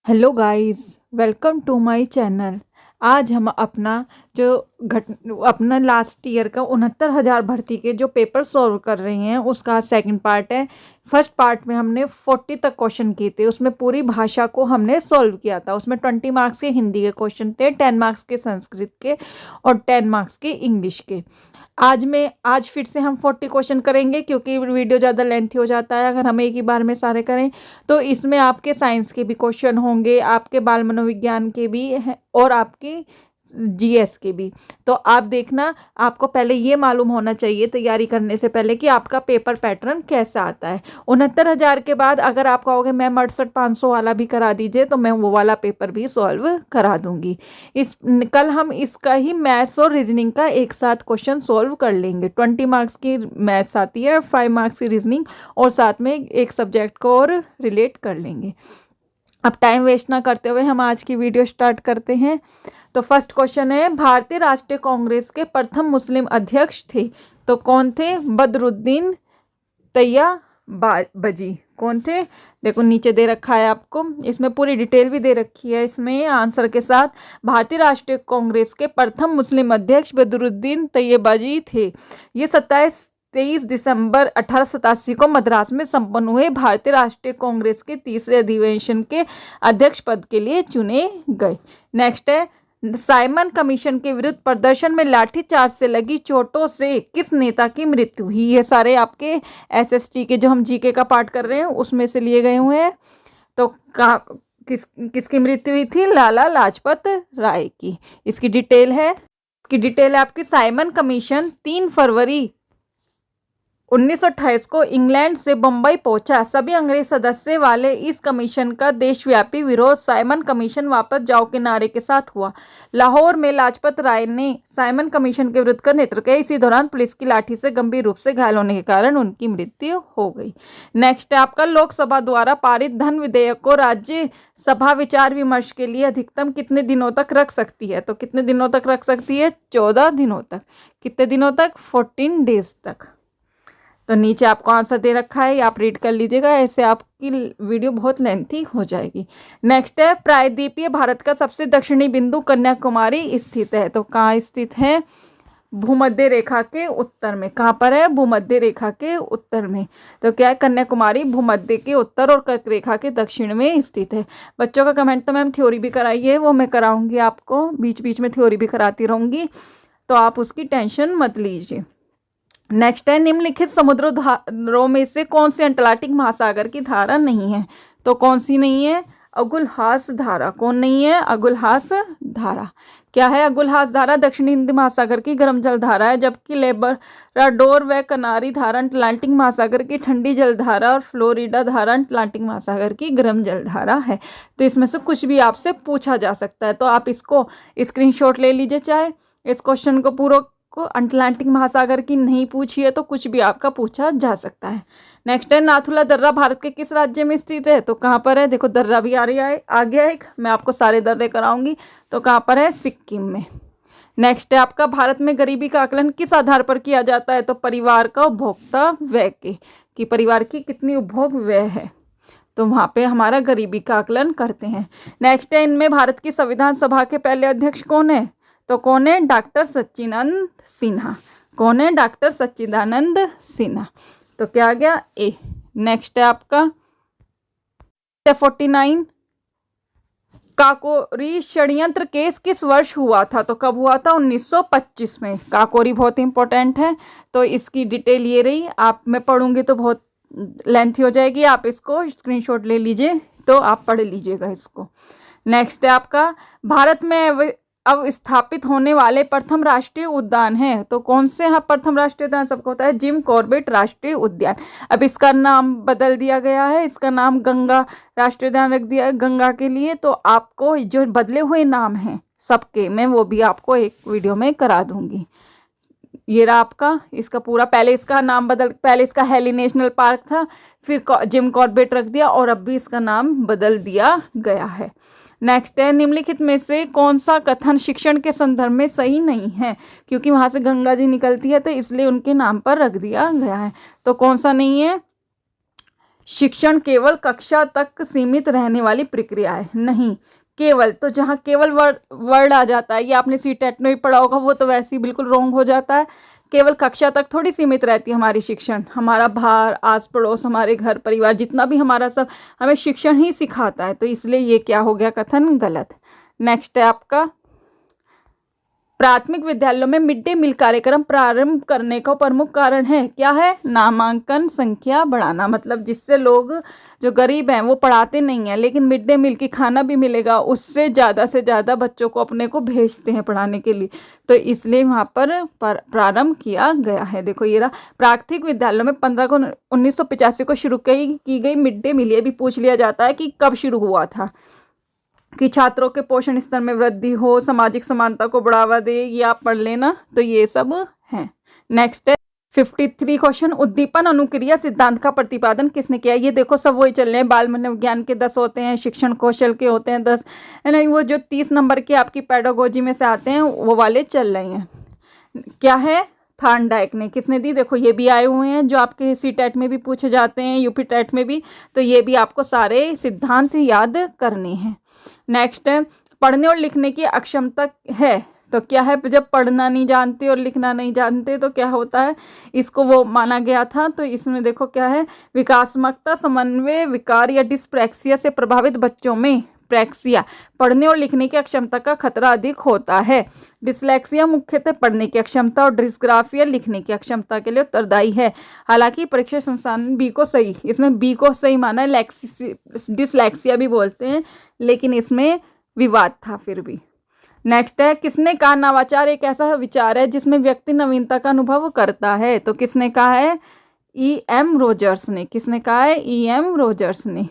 Hello guys, welcome to my channel. आज हम अपना जो घट अपना लास्ट ईयर का 69,000 भर्ती के जो पेपर सॉल्व कर रहे हैं उसका सेकंड पार्ट है। फर्स्ट पार्ट में हमने 40 तक क्वेश्चन किए थे, उसमें पूरी भाषा को हमने सॉल्व किया था। उसमें 20 मार्क्स के हिंदी के क्वेश्चन थे, 10 मार्क्स के संस्कृत के और 10 मार्क्स के इंग्लिश के। आज फिर से हम 40 क्वेश्चन करेंगे क्योंकि वीडियो ज़्यादा लेंथी हो जाता है अगर हम एक ही बार में सारे करें। तो इसमें आपके साइंस के भी क्वेश्चन होंगे, आपके बाल मनोविज्ञान के भी हैं और आपके जीएस के भी। तो आप देखना, आपको पहले ये मालूम होना चाहिए तैयारी करने से पहले कि आपका पेपर पैटर्न कैसा आता है। 69,000 के बाद अगर आप कहोगे मैम 68,500 वाला भी करा दीजिए तो मैं वो वाला पेपर भी सॉल्व करा दूंगी। कल हम इसका ही मैथ्स और रीजनिंग का एक साथ क्वेश्चन सॉल्व कर लेंगे। 20 मार्क्स की मैथ्स आती है, 5 मार्क्स की रीजनिंग और साथ में एक सब्जेक्ट को और रिलेट कर लेंगे। अब टाइम वेस्ट ना करते हुए हम आज की वीडियो स्टार्ट करते हैं। तो फर्स्ट क्वेश्चन है, भारतीय राष्ट्रीय कांग्रेस के प्रथम मुस्लिम अध्यक्ष थे तो कौन थे? बदरुद्दीन तैयबाजी। कौन थे? देखो नीचे दे रखा है आपको, इसमें पूरी डिटेल भी दे रखी है इसमें आंसर के साथ। भारतीय राष्ट्रीय कांग्रेस के प्रथम मुस्लिम अध्यक्ष बदरुद्दीन तैयबाजी थे। ये 23 दिसंबर 1887 को मद्रास में संपन्न हुए भारतीय राष्ट्रीय कांग्रेस के तीसरे अधिवेशन के अध्यक्ष पद के लिए चुने गए। नेक्स्ट है, साइमन कमीशन के विरुद्ध प्रदर्शन में लाठीचार्ज से लगी चोटों से किस नेता की मृत्यु हुई? ये सारे आपके एसएसटी के जो हम जीके का पाठ कर रहे हैं उसमें से लिए गए हुए हैं। तो किसकी मृत्यु हुई थी? लाला लाजपत राय की। इसकी डिटेल है आपकी। साइमन कमीशन 3 फरवरी 1928 को इंग्लैंड से बंबई पहुंचा। सभी अंग्रेज सदस्य वाले इस कमीशन का देशव्यापी विरोध साइमन कमीशन वापस जाओ के नारे के साथ हुआ। लाहौर में लाजपत राय ने साइमन कमीशन के विरुद्ध का नेतृत्व किया। इसी दौरान पुलिस की लाठी से गंभीर रूप से घायल होने के कारण उनकी मृत्यु हो गई। नेक्स्ट है आपका, लोकसभा द्वारा पारित धन विधेयक को राज्यसभा विचार विमर्श के लिए अधिकतम कितने दिनों तक रख सकती है? तो कितने दिनों तक रख सकती है? 14 दिनों तक। कितने दिनों तक? 14 डेज तक। तो नीचे आपको आंसर दे रखा है, आप रीड कर लीजिएगा, ऐसे आपकी वीडियो बहुत लेंथी हो जाएगी। नेक्स्ट है, प्रायद्वीपीय भारत का सबसे दक्षिणी बिंदु कन्याकुमारी स्थित है तो कहाँ स्थित है? भूमध्य रेखा के उत्तर में। कहाँ पर है? भूमध्य रेखा के उत्तर में। तो क्या है? कन्याकुमारी भूमध्य के उत्तर और कर्क रेखा के दक्षिण में स्थित है। बच्चों का कमेंट तो मैम थ्योरी भी कराई है, वो मैं कराऊंगी आपको, बीच बीच में थ्योरी भी कराती रहूंगी, तो आप उसकी टेंशन मत लीजिए। नेक्स्ट है, निम्नलिखित समुद्रों में से कौन सी अटलांटिक महासागर की धारा नहीं है? तो कौन सी नहीं है? अगुलहास धारा। कौन नहीं है? अगुलहास धारा। क्या है अगुलहास धारा? दक्षिणी हिंद महासागर की गर्म जल धारा है, जबकि लेब्राडोर व कनारी धारा अटलांटिक महासागर की ठंडी जल धारा और फ्लोरिडा धारा अटलांटिक महासागर की गर्म जल धारा है। तो इसमें से कुछ भी आपसे पूछा जा सकता है, तो आप इसको स्क्रीनशॉट ले लीजिए। चाहे इस क्वेश्चन को पूरा को अटलांटिक महासागर की नहीं पूछी है तो कुछ भी आपका पूछा जा सकता है। नेक्स्ट है, नाथुला दर्रा भारत के किस राज्य में स्थित है? तो कहाँ पर है? देखो दर्रा भी आ गया एक, मैं आपको सारे दर्रे कराऊंगी। तो कहाँ पर है? सिक्किम में। नेक्स्ट है आपका, भारत में गरीबी का आकलन किस आधार पर किया जाता है? तो परिवार का उपभोक्ता व्यय के, कि परिवार की कितनी उपभोग व्यय है, तो वहाँ पे हमारा गरीबी का आकलन करते हैं। नेक्स्ट है, इनमें भारत की संविधान सभा के पहले अध्यक्ष कौन है? तो कौन है? डॉक्टर सच्चिदानंद सिन्हा। कौन है? डॉक्टर सच्चिदानंद सिन्हा। तो क्या आ गया? ए। नेक्स्ट है आपका 49, काकोरी षड्यंत्र केस किस वर्ष हुआ था? तो कब हुआ था? 1925 में। काकोरी बहुत इंपॉर्टेंट है, तो इसकी डिटेल ये रही। आप मैं पढ़ूंगी तो बहुत लेंथी हो जाएगी, आप इसको स्क्रीनशॉट ले लीजिए तो आप पढ़ लीजिएगा इसको। नेक्स्ट है आपका, भारत में अब स्थापित होने वाले प्रथम राष्ट्रीय उद्यान है तो कौन से? हाँ, प्रथम राष्ट्रीय उद्यान सबको होता है जिम कॉर्बेट राष्ट्रीय उद्यान। अब इसका नाम बदल दिया गया है, इसका नाम गंगा राष्ट्रीय उद्यान रख दिया है गंगा के लिए। तो आपको जो बदले हुए नाम हैं सबके, मैं वो भी आपको एक वीडियो में करा दूंगी। ये रहा आपका इसका पूरा, पहले इसका हेली नेशनल पार्क था, फिर जिम कॉर्बेट रख दिया और अब भी इसका नाम बदल दिया गया है। नेक्स्ट है, निम्नलिखित में से कौन सा कथन शिक्षण के संदर्भ में सही नहीं है? क्योंकि वहां से गंगा जी निकलती है तो इसलिए उनके नाम पर रख दिया गया है। तो कौन सा नहीं है? शिक्षण केवल कक्षा तक सीमित रहने वाली प्रक्रिया है, नहीं। केवल, तो जहाँ केवल वर्ड आ जाता है, ये आपने सीटेट में भी पढ़ा होगा, वो तो वैसे ही बिल्कुल रॉन्ग हो जाता है। केवल कक्षा तक थोड़ी सीमित रहती है हमारी शिक्षण। हमारा बाहर, आस पड़ोस, हमारे घर परिवार, जितना भी हमारा सब हमें शिक्षण ही सिखाता है। तो इसलिए ये क्या हो गया कथन गलत। नेक्स्ट है आपका, प्राथमिक विद्यालयों में मिड डे मील कार्यक्रम प्रारंभ करने का प्रमुख कारण है, क्या है? नामांकन संख्या बढ़ाना। मतलब जिससे लोग जो गरीब हैं वो पढ़ाते नहीं हैं, लेकिन मिड डे मील की खाना भी मिलेगा, उससे ज़्यादा से ज़्यादा बच्चों को अपने को भेजते हैं पढ़ाने के लिए। तो इसलिए वहाँ पर प्रारंभ किया गया है। देखो ये रहा, प्राथमिक विद्यालयों में 1985 को शुरू की गई मिड डे मील। ये भी पूछ लिया जाता है कि कब शुरू हुआ था, कि छात्रों के पोषण स्तर में वृद्धि हो, सामाजिक समानता को बढ़ावा दे, ये आप पढ़ लेना। तो ये सब है। नेक्स्ट है 53 क्वेश्चन, उद्दीपन अनुक्रिया सिद्धांत का प्रतिपादन किसने किया? ये देखो सब वही चल रहे हैं, बाल मनोविज्ञान के 10 होते हैं, शिक्षण कौशल के होते हैं 10, है ना। वो जो 30 नंबर के आपकी पेडागोजी में से आते हैं वो वाले चल रहे हैं। क्या है? थार्नडाइक ने। किसने दी? देखो ये भी आए हुए हैं जो आपके सीटेट में भी पूछे जाते हैं, यूपी टेट में भी। तो ये भी आपको सारे सिद्धांत याद करने हैं। नेक्स्ट है, पढ़ने और लिखने की अक्षमता है, तो क्या है? जब पढ़ना नहीं जानते और लिखना नहीं जानते तो क्या होता है, इसको वो माना गया था। तो इसमें देखो क्या है, विकासात्मकता, समन्वय, विकार या डिस्प्रैक्सिया से प्रभावित बच्चों में प्रैक्सिया, पढ़ने और लिखने की अक्षमता का खतरा अधिक होता है। डिसलेक्सिया मुख्यतः पढ़ने की अक्षमता और डिस्ग्राफिया लिखने की अक्षमता के लिए उत्तरदायी है। हालांकि परीक्षा संस्थान बी को सही, इसमें बी को सही माना है, डिसलेक्सिया भी बोलते हैं, लेकिन इसमें विवाद था फिर भी। नेक्स्ट है, किसने कहा नवाचार एक ऐसा विचार है जिसमें व्यक्ति नवीनता का अनुभव करता है? तो किसने कहा है? E.M. रोजर्स ने। किसने कहा है? E.M. रोजर्स ने।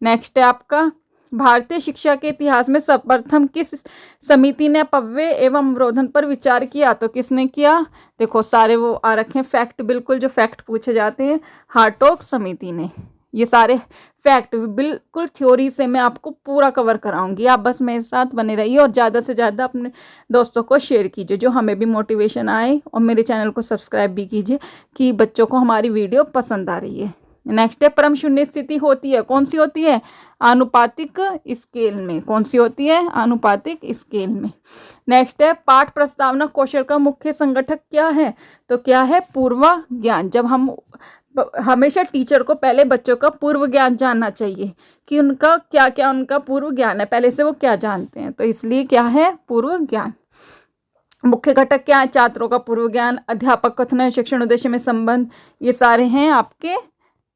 नेक्स्ट है आपका, भारतीय शिक्षा के इतिहास में सर्वप्रथम किस समिति ने अपव्यय एवं अवरोधन पर विचार किया? तो किसने किया? देखो सारे वो आ रखे हैं फैक्ट, बिल्कुल जो फैक्ट पूछे जाते हैं, हार्टोग समिति ने। ये सारे फैक्ट बिल्कुल थ्योरी से मैं आपको पूरा कवर कराऊंगी, आप बस मेरे साथ बने रहिए और ज़्यादा से ज़्यादा अपने दोस्तों को शेयर कीजिए, जो हमें भी मोटिवेशन आए, और मेरे चैनल को सब्सक्राइब भी कीजिए कि बच्चों को हमारी वीडियो पसंद आ रही है। नेक्स्ट है, परम शून्य स्थिति होती है, कौन सी होती है? आनुपातिक स्केल में। कौन सी होती है? आनुपातिक स्केल में। नेक्स्ट है, पाठ प्रस्तावना कौशल का मुख्य संगठक क्या है? तो क्या है? पूर्व ज्ञान। जब हम हमेशा टीचर को पहले बच्चों का पूर्व ज्ञान जानना चाहिए कि उनका क्या क्या उनका पूर्व ज्ञान है, पहले से वो क्या जानते हैं। तो इसलिए क्या है? पूर्व ज्ञान। मुख्य घटक क्या है? छात्रों का पूर्व ज्ञान, अध्यापक कथन, शिक्षण उद्देश्य में संबंध, ये सारे हैं आपके।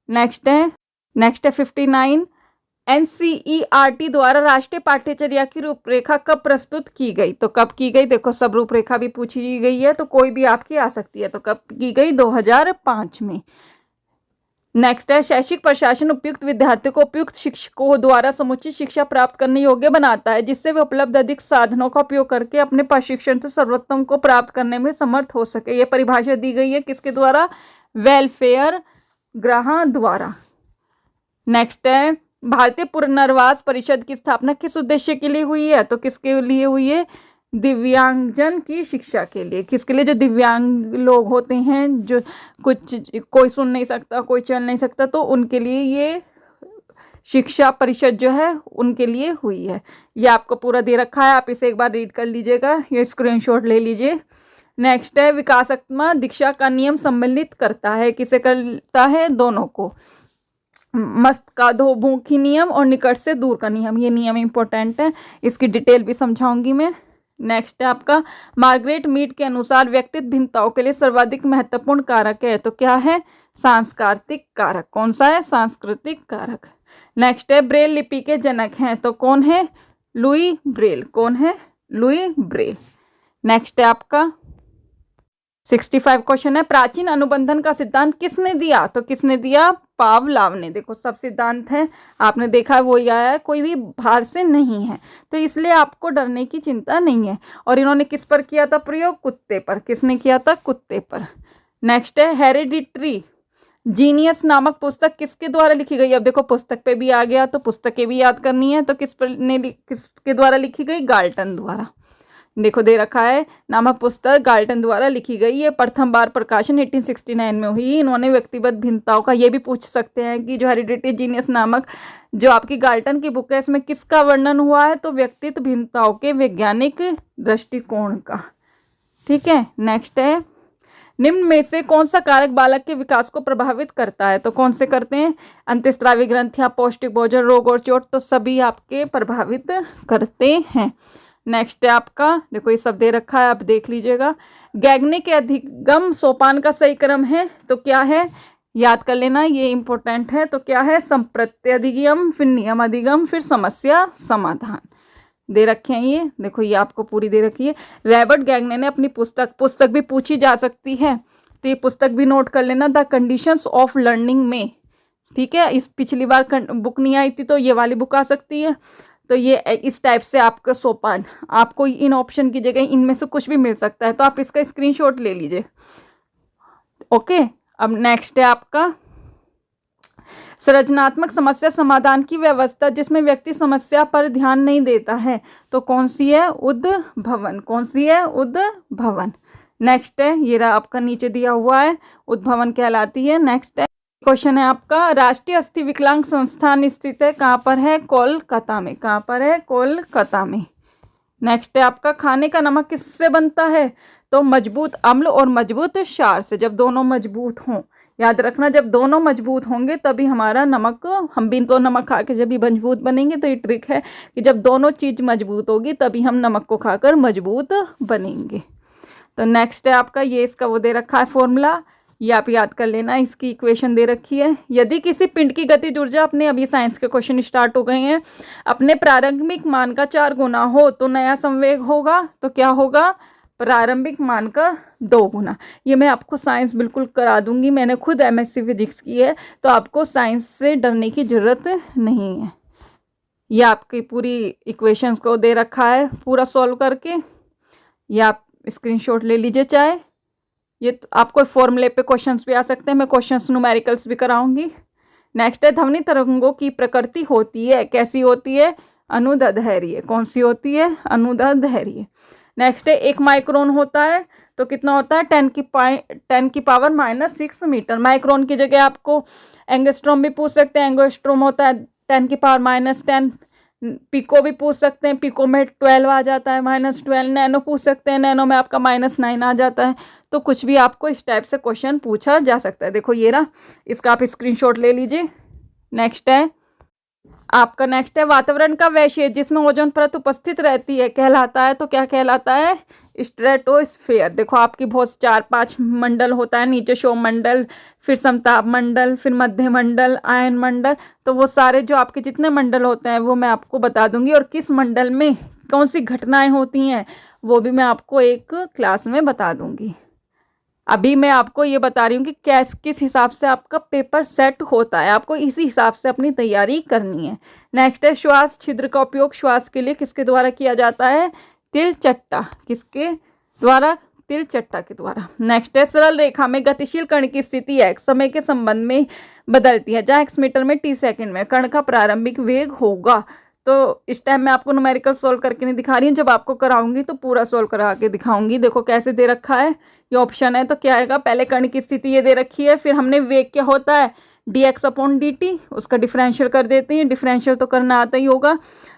नेक्स्ट है 59, NCERT द्वारा राष्ट्रीय पाठ्यचर्या की रूपरेखा कब प्रस्तुत की गई? तो कब की गई? देखो सब रूपरेखा भी पूछी गई है, तो कोई भी आपकी आ सकती है। तो कब की गई? 2005 में। नेक्स्ट है, शैक्षिक प्रशासन उपयुक्त विद्यार्थियों को उपयुक्त शिक्षकों द्वारा समुचित शिक्षा प्राप्त करने योग्य बनाता है, जिससे वे उपलब्ध अधिक साधनों का उपयोग करके अपने प्रशिक्षण से सर्वोत्तम को प्राप्त करने में समर्थ हो सके। यह परिभाषा दी गई है किसके द्वारा? वेलफेयर ग्रह द्वारा। नेक्स्ट है, भारतीय पुनर्वास परिषद की स्थापना किस उद्देश्य के लिए हुई है? तो किसके लिए हुई है? दिव्यांगजन की शिक्षा के लिए। किसके लिए? जो दिव्यांग लोग होते हैं, जो कोई सुन नहीं सकता, कोई चल नहीं सकता, तो उनके लिए ये शिक्षा परिषद जो है उनके लिए हुई है। ये आपको पूरा दे रखा है, आप इसे एक बार रीड कर लीजिएगा, ये स्क्रीनशॉट ले लीजिए। नेक्स्ट है, विकासात्मक दीक्षा का नियम सम्मिलित करता है, किसे करता है? दोनों को। मस्तकाधोमुखी नियम और निकट से दूर का नियम, ये नियम इंपॉर्टेंट है, इसकी डिटेल भी समझाऊंगी मैं। नेक्स्ट है आपका, मार्गरेट मीड के अनुसार व्यक्तिगत भिन्नताओं के लिए सर्वाधिक महत्वपूर्ण कारक है, तो क्या है? सांस्कृतिक कारक। कौन सा है? सांस्कृतिक कारक। नेक्स्ट है, ब्रेल लिपि के जनक हैं, तो कौन है? Louis Braille. कौन है? Louis Braille. नेक्स्ट है आपका 65 क्वेश्चन है, प्राचीन अनुबंधन का सिद्धांत किसने दिया? तो किसने दिया? पावलाव ने। देखो सब सिद्धांत है, आपने देखा है वही आया है, कोई भी बाहर से नहीं है, तो इसलिए आपको डरने की चिंता नहीं है। और इन्होंने किस पर किया था प्रयोग? कुत्ते पर। किसने किया था? कुत्ते पर। नेक्स्ट है, हेरिडिटरी जीनियस नामक पुस्तक किसके द्वारा लिखी गई? अब देखो पुस्तक पे भी आ गया, तो पुस्तकें भी याद करनी है, तो किसके द्वारा लिखी गई? गाल्टन द्वारा। देखो दे रखा है, नामक पुस्तक गाल्टन द्वारा लिखी गई है, प्रथम बार प्रकाशन 1869 में हुई। इन्होंने व्यक्तिगत भिन्नताओं का, ये भी पूछ सकते हैं कि जो हेरिडिटी जीनियस नामक जो आपकी गाल्टन की बुक है इसमें किसका वर्णन हुआ है, तो व्यक्तित्व भिन्नताओं के वैज्ञानिक दृष्टिकोण का। ठीक है, नेक्स्ट है, निम्न में से कौन सा कारक बालक के विकास को प्रभावित करता है, तो कौन से करते हैं, अंतःस्रावी ग्रंथियां, पौष्टिक भोजन, रोग और चोट, तो सभी आपके प्रभावित करते हैं। नेक्स्ट है आपका, देखो ये सब दे रखा है, आप देख लीजिएगा। गैगने के अधिगम सोपान का सही क्रम है, तो क्या है, याद कर लेना, ये इंपॉर्टेंट है। तो क्या है, संप्रत्य अधिगम, फिर नियम अधिगम, फिर समस्या समाधान दे रखे हैं। ये देखो, ये आपको पूरी दे रखी है। रॉबर्ट गैगने ने अपनी पुस्तक भी पूछी जा सकती है, तो ये पुस्तक भी नोट कर लेना, द कंडीशंस ऑफ लर्निंग में। ठीक है, इस पिछली बार बुक नहीं आई थी तो ये वाली बुक आ सकती है। तो ये इस टाइप से आपका सोपान, आपको इन ऑप्शन की जगह इनमें से कुछ भी मिल सकता है, तो आप इसका स्क्रीनशॉट ले लीजिए। ओके, अब नेक्स्ट है आपका सृजनात्मक समस्या समाधान की व्यवस्था, जिसमें व्यक्ति समस्या पर ध्यान नहीं देता है, तो कौन सी है, उद्भवन। कौन सी है, उद्भवन। नेक्स्ट है, ये रहा आपका नीचे दिया हुआ है, उद्भवन कहलाती है। नेक्स्ट है, क्वेश्चन है आपका, राष्ट्रीय अस्थि विकलांग संस्थान स्थित है कहाँ पर है, कोलकाता में। कहाँ पर है, कोलकाता में। नेक्स्ट है आपका, खाने का नमक किससे बनता है, तो मजबूत अम्ल और मजबूत क्षार से। जब दोनों मजबूत हों, याद रखना, जब दोनों मजबूत होंगे तभी हमारा नमक, हम भी तो नमक खा के जब भी मजबूत बनेंगे, तो ये ट्रिक है कि जब दोनों चीज़ मजबूत होगी तभी हम नमक को खाकर मजबूत बनेंगे। तो नेक्स्ट है आपका, ये इसका वो दे रखा है फॉर्मूला, ये आप याद कर लेना, इसकी इक्वेशन दे रखी है। यदि किसी पिंड की गतिज ऊर्जा, अपने अभी साइंस के क्वेश्चन स्टार्ट हो गए हैं, अपने प्रारंभिक मान का 4 गुना हो तो नया संवेग होगा, तो क्या होगा, प्रारंभिक मान का 2 गुना। ये मैं आपको साइंस बिल्कुल करा दूंगी, मैंने खुद एमएससी फिजिक्स की है, तो आपको साइंस से डरने की जरूरत नहीं है। ये आपकी पूरी इक्वेशंस को दे रखा है पूरा सॉल्व करके, ये आप स्क्रीनशॉट ले लीजिए चाहे। ये तो आपको फॉर्मूले पे क्वेश्चंस भी आ सकते हैं, मैं क्वेश्चंस न्यूमेरिकल्स भी कराऊंगी। नेक्स्ट है, ध्वनि तरंगों की प्रकृति होती है, कैसी होती है, अनुदैर्ध्य। कौन सी होती है, अनुदैर्ध्य। नेक्स्ट है, 1 माइक्रोन होता है तो कितना होता है, 10 की पावर -6 मीटर। माइक्रोन की जगह आपको एंगस्ट्रोम भी पूछ सकते हैं, एंगस्ट्रोम होता है 10 की पावर -10। पिको भी पूछ सकते हैं, पिको में 12 आ जाता है, -12। नैनो पूछ सकते हैं, नैनो में आपका -9 आ जाता है। तो कुछ भी आपको इस टाइप से क्वेश्चन पूछा जा सकता है। देखो ये रहा, इसका आप स्क्रीनशॉट ले लीजिए। नेक्स्ट है आपका, नेक्स्ट है, वातावरण का वह क्षेत्र जिसमें ओजोन परत उपस्थित रहती है कहलाता है, तो क्या कहलाता है, स्ट्रेटोस्फेयर। देखो आपकी बहुत 4-5 मंडल होता है, नीचे सौर मंडल, फिर समताप मंडल, फिर मध्य मंडल, आयन मंडल, तो वो सारे जो आपके जितने मंडल होते हैं वो मैं आपको बता दूंगी, और किस मंडल में कौन सी घटनाएं होती हैं वो भी मैं आपको एक क्लास में बता दूंगी। अभी मैं आपको ये बता रही हूँ कि किस हिसाब से आपका पेपर सेट होता है, आपको इसी हिसाब से अपनी तैयारी करनी है। नेक्स्ट है, श्वास छिद्र का उपयोग श्वास के लिए किसके द्वारा किया जाता है, तिलचट्टा। किसके द्वारा, तिलचट्टा के द्वारा। नेक्स्ट है, सरल रेखा में गतिशील कण की स्थिति x समय के संबंध में बदलती है, जहाँ x मीटर में t सेकंड में कण का प्रारंभिक वेग होगा। तो इस टाइम मैं आपको न्यूमेरिकल सोल्व करके नहीं दिखा रही हूँ, जब आपको कराऊंगी तो पूरा सोल्व करा के दिखाऊंगी। देखो कैसे दे रखा है, ये ऑप्शन है, तो क्या आएगा, पहले कण की स्थिति ये दे रखी है, फिर हमने वेग क्या होता है, dx/dt, उसका डिफरेंशियल कर देते हैं। डिफरेंशियल तो करना आता ही होगा,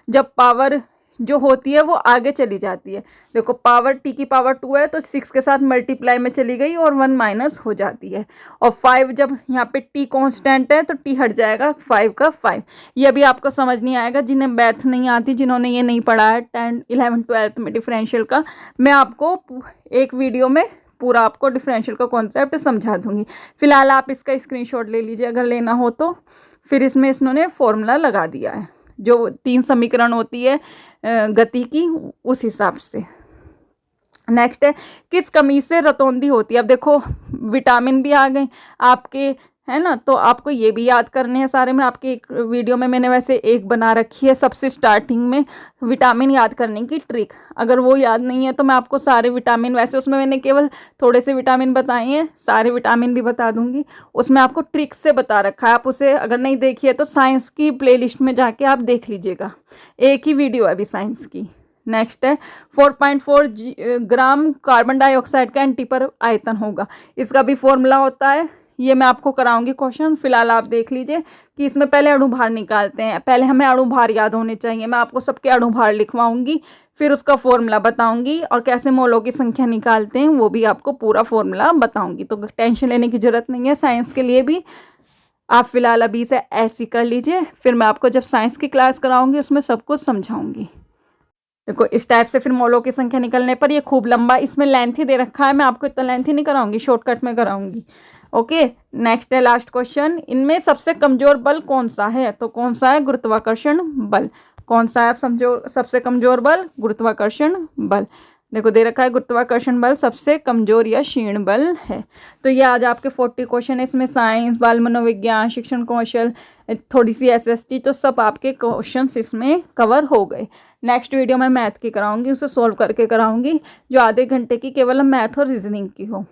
जब पावर जो होती है वो आगे चली जाती है। देखो पावर t की पावर 2 है तो 6 के साथ मल्टीप्लाई में चली गई और 1 माइनस हो जाती है। और 5 जब यहाँ पे t कांस्टेंट है तो t हट जाएगा 5 का 5। ये अभी आपको समझ नहीं आएगा जिन्हें मैथ नहीं आती, जिन्होंने ये नहीं पढ़ा है 10, 11, 12 में डिफरेंशियल का, मैं आपको एक वीडियो में पूरा आपको डिफरेंशियल का कॉन्सेप्ट समझा दूंगी। फिलहाल आप इसका स्क्रीनशॉट ले लीजिए अगर लेना हो तो। फिर इसमें इन्होंने फॉर्मूला लगा दिया है, जो 3 समीकरण होती है गति की, उस हिसाब से। नेक्स्ट है, किस कमी से रतौंधी होती है। अब देखो विटामिन भी आ गए आपके, है ना, तो आपको ये भी याद करने हैं सारे। में आपके एक वीडियो में मैंने वैसे एक बना रखी है सबसे स्टार्टिंग में, विटामिन याद करने की ट्रिक। अगर वो याद नहीं है तो मैं आपको सारे विटामिन, वैसे उसमें मैंने केवल थोड़े से विटामिन बताए हैं, सारे विटामिन भी बता दूंगी। उसमें आपको ट्रिक से बता रखा है, आप उसे अगर नहीं देखिए तो साइंस की प्लेलिस्ट में जाके आप देख लीजिएगा, एक ही वीडियो है अभी साइंस की। नेक्स्ट है 4.4 ग्राम कार्बन डाइऑक्साइड का एनटी पर आयतन होगा। इसका भी फॉर्मूला होता है, ये मैं आपको कराऊंगी क्वेश्चन। फिलहाल आप देख लीजिए कि इसमें पहले अणुभार निकालते हैं। पहले हमें अणुभार याद होने चाहिए। मैं आपको सबके अणुभार लिखवाऊंगी, फिर उसका फॉर्मूला बताऊंगी और कैसे मोलों की संख्या निकालते हैं वो भी आपको पूरा फॉर्मूला बताऊंगी। तो टेंशन लेने की जरूरत नहीं है साइंस के लिए भी। आप फिलहाल अभी से ऐसे कर लीजिए, फिर मैं आपको जब साइंस की क्लास कराऊंगी उसमें सब कुछ समझाऊंगी। देखो इस टाइप से फिर मोलों की संख्या निकलने पर ये खूब लंबा, इसमें लेंथ ही दे रखा है। मैं आपको इतना लेंथ ही नहीं कराऊंगी, शॉर्टकट में कराऊंगी। ओके, नेक्स्ट है लास्ट क्वेश्चन। इनमें सबसे कमजोर बल कौन सा है? तो कौन सा है? गुरुत्वाकर्षण बल। कौन सा है सबसे कमजोर बल? गुरुत्वाकर्षण बल। देखो दे रखा है गुरुत्वाकर्षण बल सबसे कमजोर या क्षीण बल है। तो ये आज आपके 40 क्वेश्चन है। इसमें साइंस, बाल मनोविज्ञान, शिक्षण कौशल, थोड़ी सी एसएसटी, तो सब आपके क्वेश्चंस इसमें कवर हो गए। नेक्स्ट वीडियो में मैथ की कराऊंगी, उसे सॉल्व करके कराऊंगी, जो आधे घंटे की केवल मैथ और रीजनिंग की हो।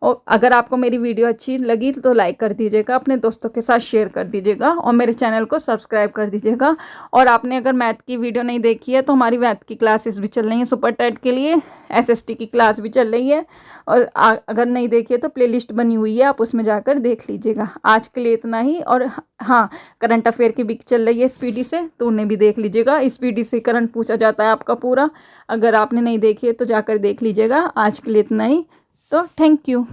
और अगर आपको मेरी वीडियो अच्छी लगी तो लाइक कर दीजिएगा, अपने दोस्तों के साथ शेयर कर दीजिएगा और मेरे चैनल को सब्सक्राइब कर दीजिएगा। और आपने अगर मैथ की वीडियो नहीं देखी है तो हमारी मैथ की क्लासेस भी चल रही हैं सुपर टेट के लिए, एसएसटी की क्लास भी चल रही है। और अगर नहीं देखी है तो प्लेलिस्ट बनी हुई है, आप उसमें जाकर देख लीजिएगा। आज के लिए इतना ही। और हाँ, करंट अफेयर की भी चल रही है स्पीडी से, तो उन्हें भी देख लीजिएगा। स्पीडी से करंट पूछा जाता है आपका पूरा। अगर आपने नहीं देखी है तो जाकर देख लीजिएगा। आज के लिए इतना ही। तो थैंक यू।